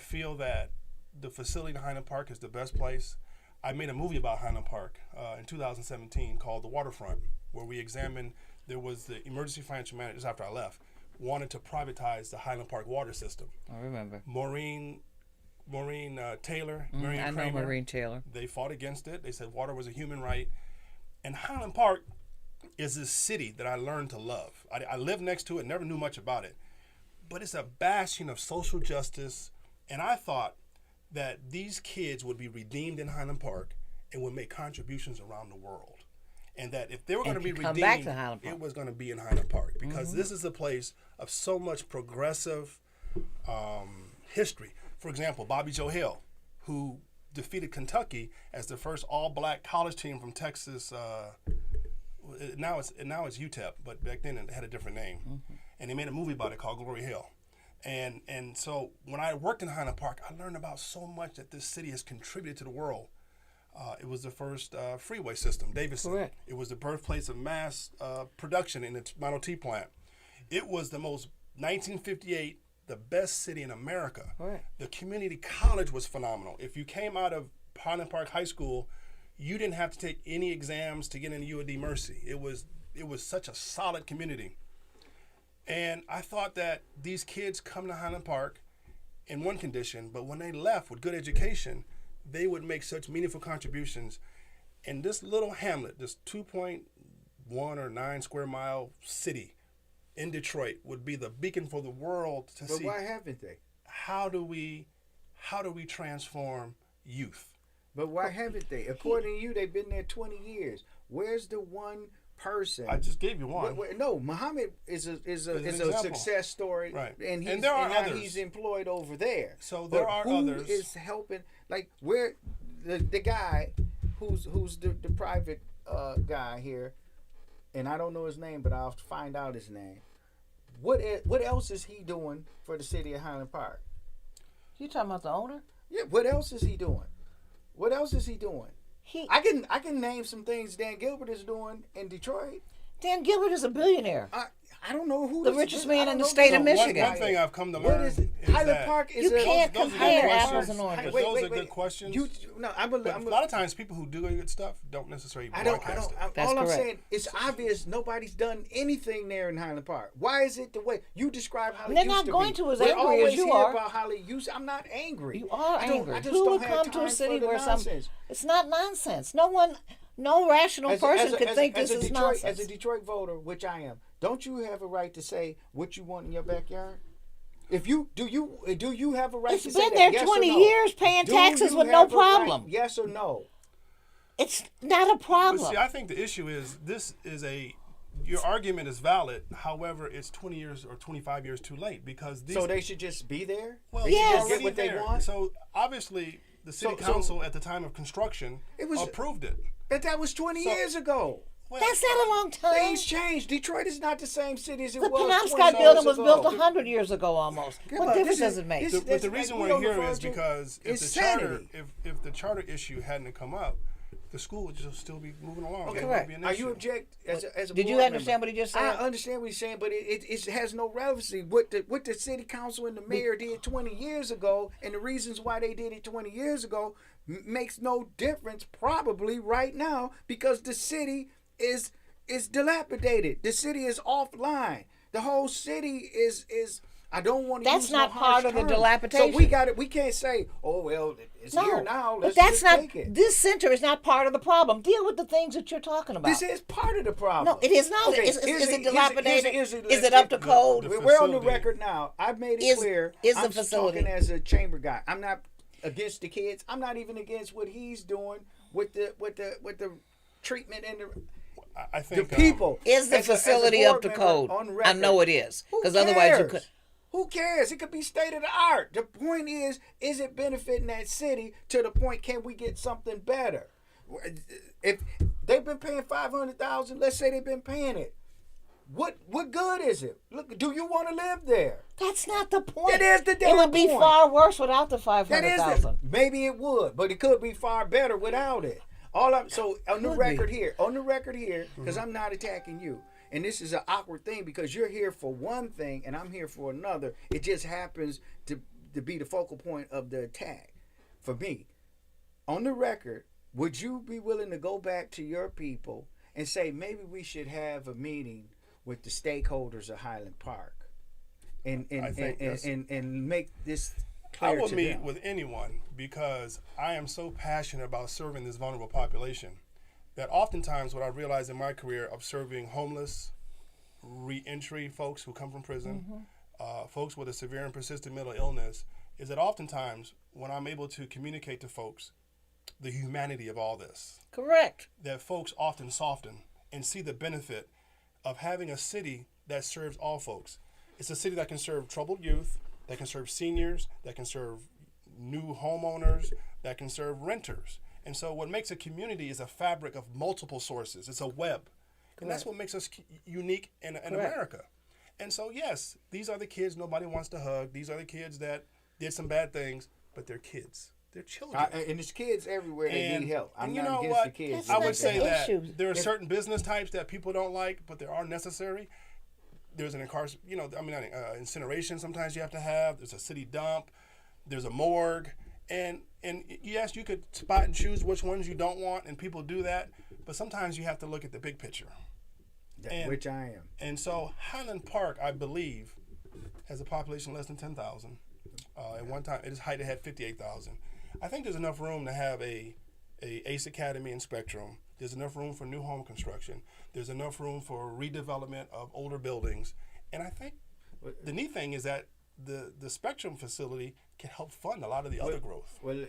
feel that the facility in Highland Park is the best place. I made a movie about Highland Park in 2017 called The Waterfront, where we examined, there was the emergency financial manager, just after I left, wanted to privatize the Highland Park water system. I remember. Maureen Taylor, I know Kramer, Maureen Taylor. They fought against it. They said water was a human right. And Highland Park is this city that I learned to love. I lived next to it, never knew much about it. But it's a bastion of social justice. And I thought that these kids would be redeemed in Highland Park and would make contributions around the world. And that if they were going to be redeemed, it was going to be in Highland Park. Because this is a place of so much progressive history. For example, Bobby Joe Hill, who defeated Kentucky as the first all-black college team from Texas. Now it's UTEP, but back then it had a different name. Mm-hmm. And they made a movie about it called Glory Hill. And so when I worked in Highland Park, I learned about so much that this city has contributed to the world. It was the first freeway system, Davidson. Correct. It was the birthplace of mass production in the Model T plant. It was the most 1958. The best city in America. Right. The community college was phenomenal. If you came out of Highland Park High School, you didn't have to take any exams to get into UAD Mercy. It was such a solid community. And I thought that these kids come to Highland Park in one condition, but when they left with good education, they would make such meaningful contributions. And this little hamlet, this 2.1 or 9 square mile city in Detroit would be the beacon for the world to see. But why haven't they? How do we transform youth? But why haven't they? According to you, they've been there 20 years. Where's the one person? I just gave you one. No, Muhammad is a success story, right? And there are others. He's employed over there. So there are others. Who is helping? Like where the guy who's the private guy here. And I don't know his name, but I'll find out his name. What else is he doing for the city of Highland Park? You talking about the owner? Yeah. What else is he doing? What else is he doing? I can name some things Dan Gilbert is doing in Detroit. Dan Gilbert is a billionaire. I don't know who the richest man in the state of Michigan. One thing I've come to learn is Highland Park is you can't compare apples and oranges. Those are good questions. A lot of times people who do good stuff don't necessarily broadcast it. All correct. I'm saying, it's obvious nobody's done anything there in Highland Park. Why is it the way you describe how it used to be? They're not going to as We're angry as you are. About how they used. I'm not angry. You are angry. I just Who don't would have come to time a city for the where nonsense. It's not nonsense. No rational person could think this is nonsense. As a Detroit voter, which I am, don't you have a right to say what you want in your backyard? If you do you have a right It's to say been that? there Yes or 20 no? years paying Do taxes you with no have a right? problem. Yes or no? It's not a But problem. see, I think the issue is your argument is valid. However, it's 20 years or 25 years too late because these. So they should just be there. Well, They should Yes. just already get what they there. want. So obviously, the city So- council at the time of construction was- approved it. But that was 20 So- years ago. Well, That's not a long time. Things changed. Detroit is not the same city as it The was. Penobscot 20 building years was built ago. 100 years ago almost. Yeah, What but difference this is- does it make? this- But the like, reason we we're on the here is verge of- because if it's the charter, sanity. if the charter issue hadn't come up, the school would just still be moving along. Okay. It Correct. wouldn't be an Are issue. you object as a Did you board understand member? what he just I said? understand what he's saying, but it has no relevancy. What the city council and the mayor did 20 years ago, and the reasons why they did it 20 years ago makes no difference probably right now because the city is dilapidated. The city is offline. The whole city is. I don't want to. That's use not no part harsh of the terms. dilapidation. So we got it. We can't say, "Oh well, it's here now." but Let's that's just not. take it. This center is not part of the problem. Deal with the things that you're talking about. This is part of the problem. No, it is not. Okay, Is here's it the- dilapidated? here's Is it up to code? the We're on the facility. record now. I've made it Is- clear. is the I'm facility- talking as a chamber guy. I'm not against the kids. I'm not even against what he's doing with the treatment and I the think people. Is the As a facility board up to member code? on I record, know it is, who because otherwise you cares? could. Who cares? It could be state of the art. The point is it benefiting that city to the point? Can we get something better? If they've been paying $500,000, let's say they've been paying it. What good is it? Look, do you want to live there? That's not the point. It is the It damn would be point. far worse without the That is 500,000. maybe it would, but it could be far better without it. So on the Could record be. here, because I'm not attacking you, and this is an awkward thing because you're here for one thing and I'm here for another. It just happens to be the focal point of the attack. For me, on the record, would you be willing to go back to your people and say maybe we should have a meeting with the stakeholders of Highland Park and I think that's- and make this I clear will to meet them? with anyone because I am so passionate about serving this vulnerable population that oftentimes what I realized in my career of serving homeless, reentry folks who come from prison, folks with a severe and persistent mental illness, is that oftentimes when I'm able to communicate to folks the humanity of all this, Correct. that folks often soften and see the benefit of having a city that serves all folks. It's a city that can serve troubled youth, that can serve seniors, that can serve new homeowners, that can serve renters. And so what makes a community is a fabric of multiple sources. It's a web. And that's what makes us unique in America. And so, yes, these are the kids nobody wants to hug. These are the kids that did some bad things, but they're kids. They're children. And there's kids everywhere that need help. I'm and you not know against what? the kids. That's I not would the say that issue. there are certain business types that people don't like, but they are necessary. There's an incineration sometimes you have to have. There's a city dump. There's a morgue. And yes, you could spot and choose which ones you don't want, and people do that. But sometimes you have to look at the big picture. Which I am. And so Highland Park, I believe, has a population less than 10,000. At one time, at its height, it had 58,000. I think there's enough room to have a ACE Academy and Spectrum. There's enough room for new home construction. There's enough room for redevelopment of older buildings. And I think the neat thing is that the Spectrum facility can help fund a lot of the other growth. Well,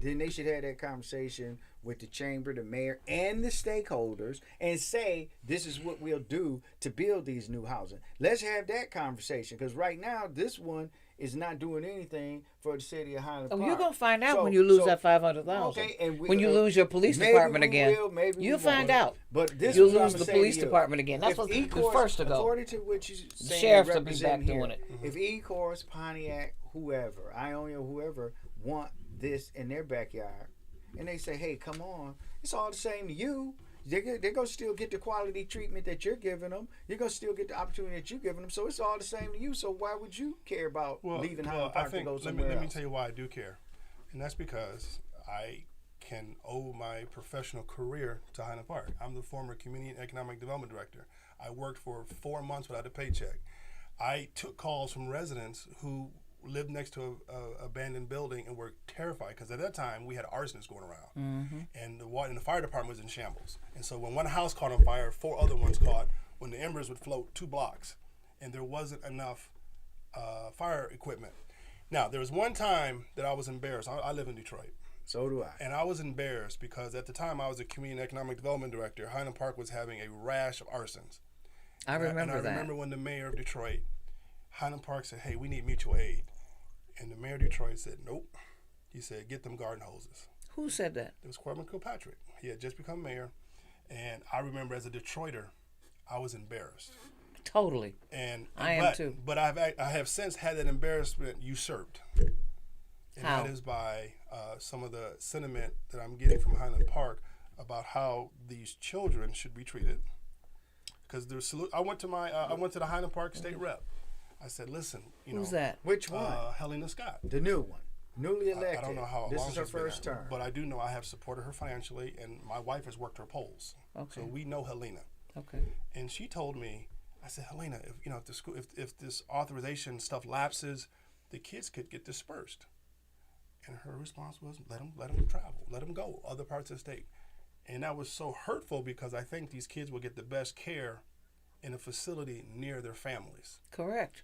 then they should have that conversation with the chamber, the mayor, and the stakeholders and say, this is what we'll do to build these new housing. Let's have that conversation because right now, this one is not doing anything for the city of Highland Park. You're going to find out when you lose that 500,000. Okay, and when you lose your police maybe department we again. will, maybe we You'll find won't. out. But this You'll is what lose I'm the saying police to you. department again. That's If what's the E-Course, first to go. According to what you saying, sheriffs will be represent back here, doing it. If E-Course, Pontiac, whoever, Ionia, whoever want this in their backyard, and they say, hey, come on, it's all the same to you. They're going to still get the quality treatment that you're giving them. You're going to still get the opportunity that you're giving them. So it's all the same to you. So why would you care about leaving Highland Park to go somewhere let me else? tell you why I do care. And that's because I can owe my professional career to Highland Park. I'm the former Community and Economic Development Director. I worked for 4 months without a paycheck. I took calls from residents who lived next to a abandoned building and were terrified because at that time we had arsonists going around, and the fire department was in shambles. And so when one house caught on fire, 4 other ones caught when the embers would float 2 blocks, and there wasn't enough fire equipment. Now, there was one time that I was embarrassed. I live in Detroit. So do I. And I was embarrassed because at the time I was a community economic development director. Highland Park was having a rash of arsons. I remember and I that. remember when the mayor of Detroit, Highland Park said, "Hey, we need mutual aid." And the mayor of Detroit said, "Nope." He said, "Get them garden hoses." Who said that? It was Corbin Kilpatrick. He had just become mayor. And I remember as a Detroiter, I was embarrassed. Totally. I am too. But I have since had that embarrassment usurped. And How? that is by some of the sentiment that I'm getting from Highland Park about how these children should be treated. Because I went to the Highland Park state rep. I said, "Listen, Who's that? Which one? Helena Scott. The new one. Newly elected. I don't know how this long is her she's been first there, term. but I do know I have supported her financially, and my wife has worked her polls. Okay. So we know Helena. Okay. And she told me, I said, "Helena, if the school, if this authorization stuff lapses, the kids could get dispersed." And her response was, let them travel, let them go other parts of the state. And that was so hurtful because I think these kids will get the best care in a facility near their families. Correct.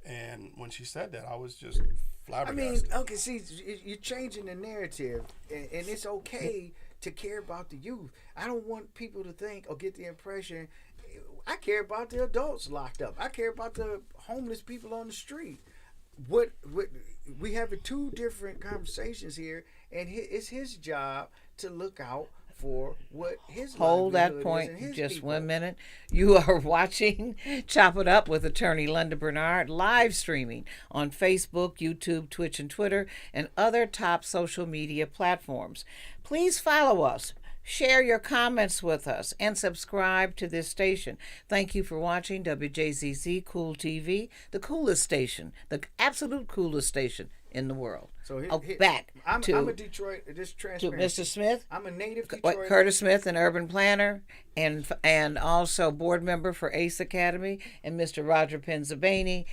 And when she said that, I was just I mean, flabbergasted. okay, see, you're changing the narrative, and it's okay to care about the youth. I don't want people to think or get the impression I care about the adults locked up. I care about the homeless people on the street. What we have two different conversations here, and it's his job to look out for what his Hold that livelihood point is and his just people. 1 minute. You are watching Chop It Up with Attorney Linda Bernard, live streaming on Facebook, YouTube, Twitch, and Twitter, and other top social media platforms. Please follow us. Share your comments with us and subscribe to this station. Thank you for watching WJZZ Cool TV, the coolest station, the absolute coolest station in the world. So back I'm to a Detroit. This to transparency. Mr. Smith. I'm a native Detroit. Curtis Smith, an urban planner and also board member for ACE Academy, and Mr. Roger Penzabany,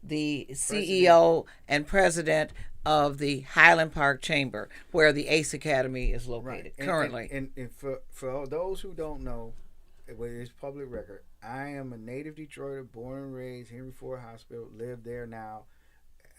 the CEO and president of the Highland Park Chamber, where the ACE Academy is located currently. And for all those who don't know, it's public record. I am a native Detroiter, born and raised, Henry Ford Hospital, live there now.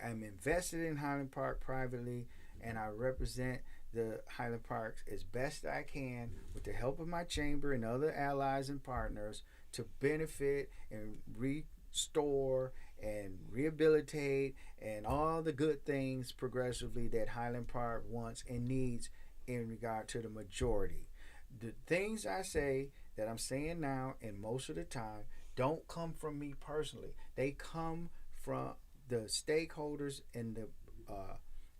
I'm invested in Highland Park privately, and I represent the Highland Parks as best I can with the help of my chamber and other allies and partners to benefit and restore and rehabilitate and all the good things progressively that Highland Park wants and needs in regard to the majority. The things I say that I'm saying now and most of the time don't come from me personally. They come from the stakeholders and the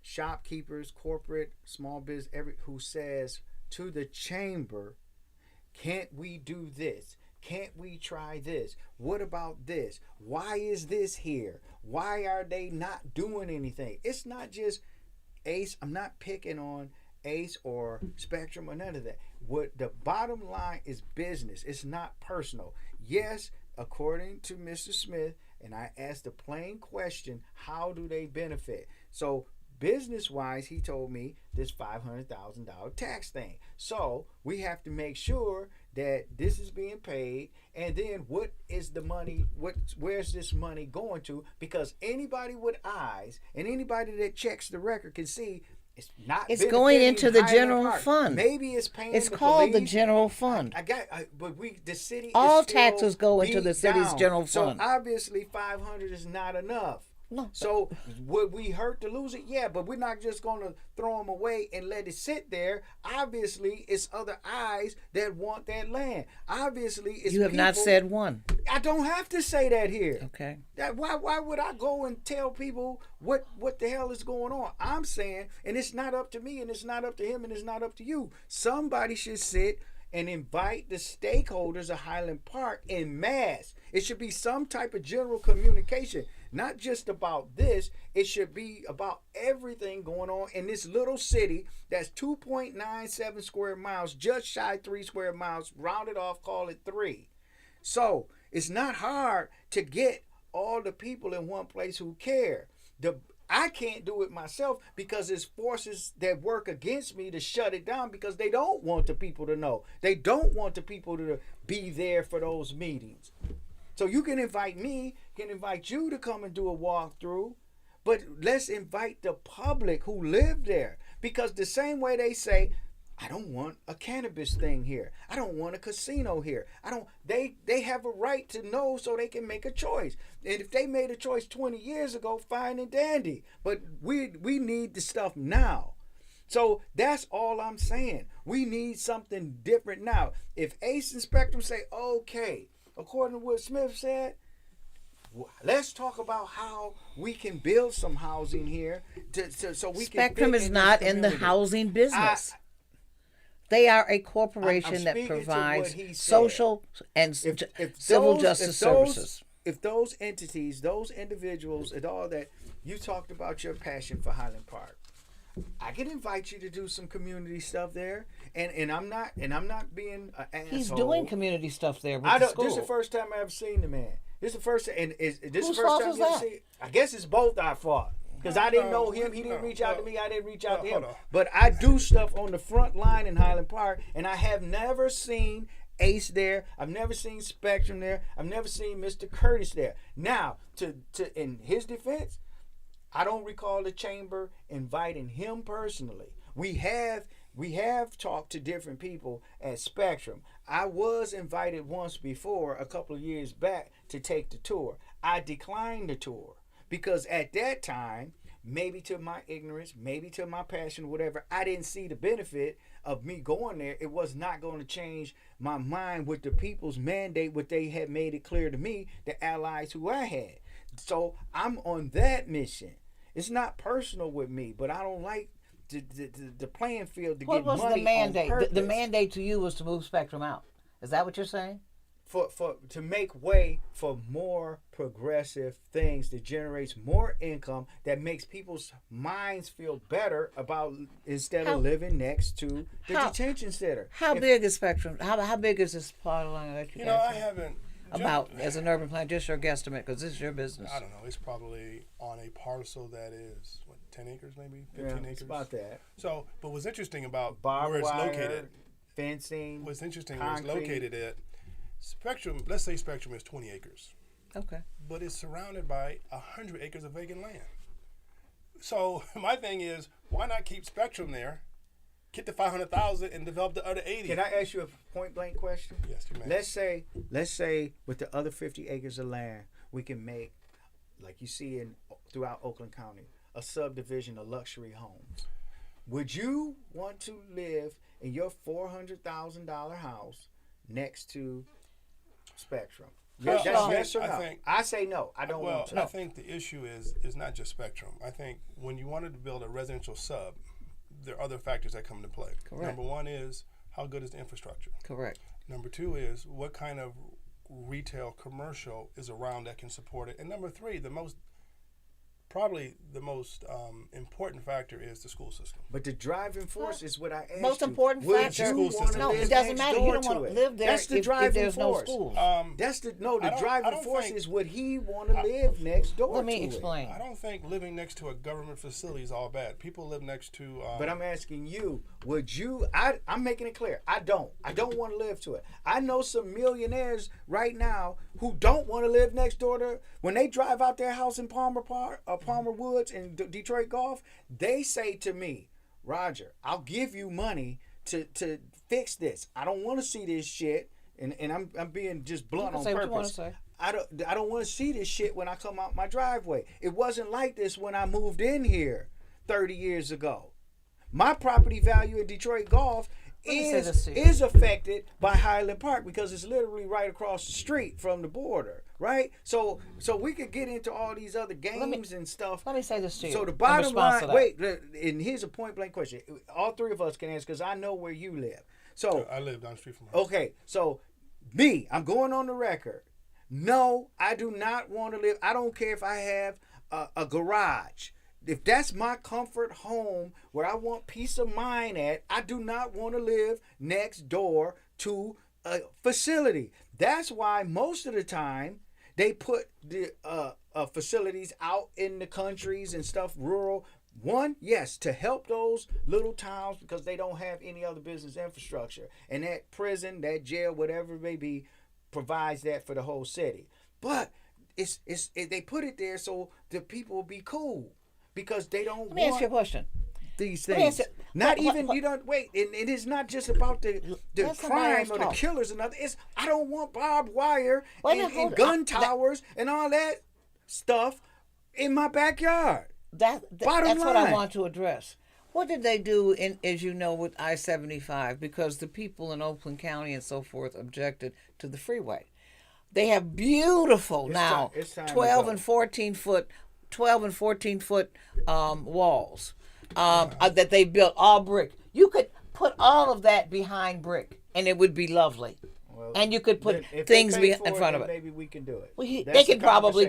shopkeepers, corporate, small business, who says to the chamber, can't we do this? Can't we try this? What about this? Why is this here? Why are they not doing anything? It's not just ACE. I'm not picking on ACE or Spectrum or none of that. What the bottom line is business. It's not personal. Yes, according to Mr. Smith, and I asked a plain question, how do they benefit? So business-wise, he told me this $500,000 tax thing. So we have to make sure that this is being paid, and then what is the money, where's this money going to? Because anybody with eyes and anybody that checks the record can see it's not. It's going into the Highland general Park. fund. Maybe it's paying. It's the called the police. general fund. But the city. All is still taxes go into the beat city's down. general fund. So obviously, 500 is not enough. No. So would we hurt to lose it? Yeah, but we're not just going to throw them away and let it sit there. Obviously, it's other eyes that want that land. Obviously, it's You have not people- said one. I don't have to say that here. Okay. Why would I go and tell people what the hell is going on? I'm saying, and it's not up to me, and it's not up to him, and it's not up to you. Somebody should sit and invite the stakeholders of Highland Park en masse. It should be some type of general communication, not just about this. It should be about everything going on in this little city that's 2.97 square miles, just shy 3 square miles, rounded off, call it 3. So it's not hard to get all the people in one place who care. I can't do it myself because there's forces that work against me to shut it down because they don't want the people to know. They don't want the people to be there for those meetings. So you can invite me, can invite you to come and do a walkthrough, but let's invite the public who live there. Because the same way they say, I don't want a cannabis thing here. I don't want a casino here. They have a right to know so they can make a choice. And if they made a choice 20 years ago, fine and dandy. But we need the stuff now. So that's all I'm saying. We need something different now. If Ace and Spectrum say, okay, according to what Smith said, let's talk about how we can build some housing here so we can. Spectrum is not in the housing business. They are a corporation that provides social and civil justice services. If those entities, those individuals, and all that, you talked about your passion for Highland Park. I can invite you to do some community stuff there, and I'm not being an asshole. He's doing community stuff there with the school. This is the first time I ever seen the man. This is the first, and is this Whose the first fault time was you ever that? seen? I guess it's both our fault. Because I didn't know him, he didn't reach out to me, I didn't reach out to him. Hold on. But I do stuff on the front line in Highland Park, and I have never seen Ace there. I've never seen Spectrum there. I've never seen Mr. Curtis there. Now, to in his defense, I don't recall the chamber inviting him personally. We have talked to different people at Spectrum. I was invited once before, a couple of years back, to take the tour. I declined the tour because at that time, maybe to my ignorance, maybe to my passion, whatever, I didn't see the benefit of me going there. It was not going to change my mind with the people's mandate, what they had made it clear to me, the allies who I had. So I'm on that mission. It's not personal with me, but I don't like the playing field to get money. What was the mandate? On purpose. The mandate to you was to move Spectrum out. Is that what you're saying? To make way for more progressive things that generates more income that makes people's minds feel better about instead of living next to the detention center. How big is Spectrum? How big is this plot of land that you I haven't. about as an urban plan? Just your guesstimate, because this is your business. I don't know. It's probably on a parcel that is 10 acres, maybe 15 acres. It's about that. So, but what's interesting about Barbed where it's wire, located, fencing. what's interesting concrete. where it's located at Spectrum. Let's say Spectrum is 20 acres. Okay. But it's surrounded by 100 acres of vacant land. So my thing is, why not keep Spectrum there, get the 500,000, and develop the other 80? Can I ask you a point blank question? Yes, you may. Let's say with the other 50 acres of land, we can make, like you see throughout Oakland County, a subdivision of luxury homes. Would you want to live in your $400,000 house next to Spectrum? Yes or no? I say no. I don't want to. I think the issue is not just Spectrum. I think when you wanted to build a residential sub, there are other factors that come into play. Correct. Number one is, how good is the infrastructure? Correct. Number two is, what kind of retail commercial is around that can support it? And number three, probably the most important factor is the school system. But the driving force is what I asked Most you. important Would factor. you wanna No, live it doesn't next matter. door You don't to want to it? live there That's the if driving there's no force. schools. The driving force is would he want to live next door to it? Let me explain. I don't think living next to a government facility is all bad. People live next to. But I'm asking you, would you? I'm making it clear. I don't want to live to it. I know some millionaires right now who don't want to live next door to. When they drive out their house in Palmer Woods and Detroit Golf, they say to me, Roger, I'll give you money to fix this. I don't want to see this shit, and I'm being just blunt on say purpose. what you want to say. I don't want to see this shit when I come out my driveway. It wasn't like this when I moved in here 30 years ago. My property value at Detroit Golf is affected by Highland Park because it's literally right across the street from the border, right? So we could get into all these other games and stuff. Let me say this to you. So the bottom line, and here's a point blank question. All three of us can answer because I know where you live. So I live down the street from her. Okay, so I'm going on the record. No, I do not want to live. I don't care if I have a garage. If that's my comfort home where I want peace of mind at, I do not want to live next door to a facility. That's why most of the time they put the facilities out in the countries and stuff, rural. One, yes, to help those little towns because they don't have any other business infrastructure. And that prison, that jail, whatever it may be, provides that for the whole city. but they put it there so the people will be cool because they don't Let me ask you a want question. these Let me ask things. you- Not what- even what- you don't wait, and it is not just about the Let somebody crime else or the talk. killers and nothing. It's I don't want barbed wire Wait a and, minute, hold and gun on. towers and all that stuff in my backyard. Bottom Bottom that's what I line. want to address. What did they do, as you know, with I-75? Because the people in Oakland County and so forth objected to the freeway. They have beautiful now it's time to 12 go. and 14 foot walls that they built all brick. You could put all of that behind brick, and it would be lovely. Well, And you could put then if things they pay in for front of then it. Maybe we can do it. Well, That's they the could probably